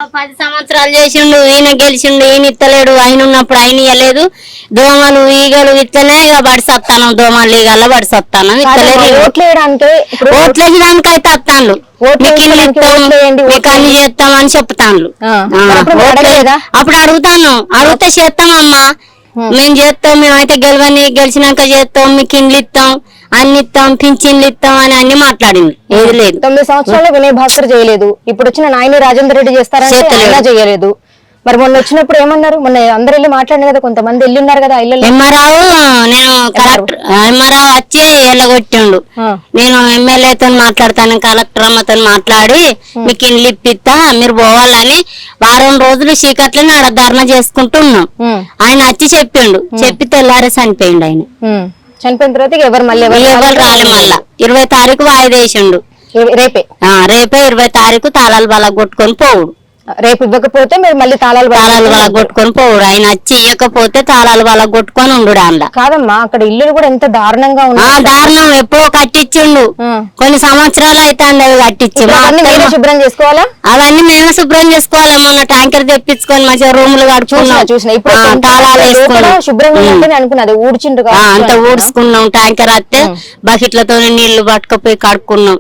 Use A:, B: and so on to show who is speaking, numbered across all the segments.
A: 10 సంవత్సరాలు చేసిండు, ఈయన గెలిచిండు, ఈయన ఇత్తలేడు, ఆయన ఉన్నప్పుడు ఆయన ఇవ్వలేదు. దోమలు ఈగలు ఇట్లనే ఇక పడిసత్తాను, దోమలు ఈగల పడిసత్తాను. ఓట్లేసడానికి అయితే వస్తాను, మీకు ఇల్లు ఇస్తాం, మీకు అన్ని చేస్తామని చెప్తాను. అప్పుడు అడిగితే చేస్తామమ్మా, మేము చేస్తాం, మేమైతే గెలిచినాక చేస్తాం, మీకు ఇండ్లు ఇస్తాం, అన్ని ఇస్తాం, పింఛన్లు ఇస్తాం అని అన్ని మాట్లాడింది. ఏది లేదు.
B: 9 సంవత్సరాలు వినయ్ భాస్కర్ చేయలేదు, ఇప్పుడు వచ్చిన నాయని రాజేందర్ రెడ్డి చేస్తారంటే చేయలేదు. మరి మొన్న వచ్చినప్పుడు ఏమన్నారు? మొన్న అందరు వెళ్ళి మాట్లాడిన కదా, కొంతమంది వెళ్ళి ఉన్నారు కదా ఇల్లు.
A: ఎంఆర్ఆవు నేను కలెక్టర్ ఎంఆర్ఆవు వచ్చి ఎల్లగొట్టిండు. నేను ఎమ్మెల్యేతో మాట్లాడతాను, కలెక్టర్ అమ్మతో మాట్లాడి మీకు ఇండ్లు ఇప్పిస్తా, మీరు పోవాలని వారం రోజులు చీకట్లని ఆడ ధర్నా చేసుకుంటున్నాం. ఆయన వచ్చి చెప్పిండు, చెప్పి తెల్లారే చనిపోయిండు. ఆయన
B: చనిపోయిన తర్వాత ఎవరు
A: రాలే. మళ్ళా 20 తారీఖు వాయిదా వేసిండు. రేపే 20 తారీఖు తాళాలు బల కొట్టుకొని పోవుడు.
B: రేపు ఇవ్వకపోతే మీరు మళ్ళీ తాళాలు
A: బల కొట్టుకొని పోవుడు. ఆయన వచ్చి ఇవ్వకపోతే తాళాలు బల కొట్టుకొని ఉండు. అందులో
B: కాదమ్మా, అక్కడ ఇల్లు కూడా ఎంత దారుణంగా ఉంది.
A: దారుణం ఎప్పుడో కట్టించిండు, కొన్ని సంవత్సరాలు అయితే అవి కట్టించి.
B: శుభ్రం చేసుకోవాలా?
A: అవన్నీ మేమే శుభ్రం చేసుకోవాలి. మొన్న ట్యాంకర్ తెప్పించుకొని మంచిగా రూములు కట్టుకున్నాం, తాళాలు వేసుకున్నాం,
B: శుభ్రంగా అనుకున్నది ఊడ్చిండు,
A: అంత ఊడ్చుకున్నాం. ట్యాంకర్ వస్తే బకెట్లతో నీళ్లు పట్టుకపోయి కడుక్కున్నాం.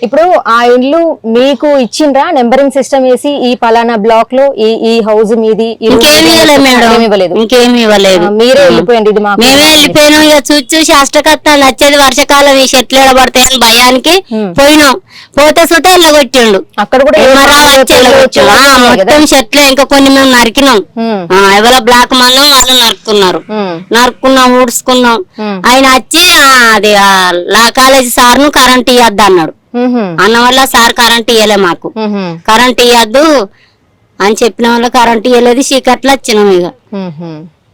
B: ఇప్పుడు ఆ ఇండ్లు మీకు ఇచ్చిండ్రా నెంబరింగ్ సిస్టమ్ వేసి ఈ పలానా బ్లాక్ లో ఈ హౌస్ మీది?
A: ఇంకేమి ఇవ్వలేదు, ఇంకేమి ఇవ్వలేదు.
B: మీరే వెళ్ళిపోయింది. ఇది
A: మేమే వెళ్ళిపోయినాం. ఇక చూసి అష్టకత్తాలు వచ్చేది వర్షాకాలం, ఈ చెట్లు ఎడబడతాయని భయానికి పోయినాం. పోతే సుటే వెళ్ళగొట్టిండు.
B: అక్కడ కూడా
A: మొత్తం చెట్లే, ఇంకా కొన్ని మేము నరికినాం. ఎవరో బ్లాక్ మనం వాళ్ళు నరుక్కున్నాం, ఊడ్చుకున్నాం. ఆయన వచ్చి అది లా కాలేజీ సార్ను కరెంట్ ఇవ్వద్దు అన్నాడు. అన్న వల్ల సార్ కరెంట్ ఇవ్వలే, మాకు కరెంట్ ఇవ్వద్దు అని చెప్పిన వల్ల కరెంట్ ఇవ్వలేదు. చీకట్లో వచ్చినాం. ఇక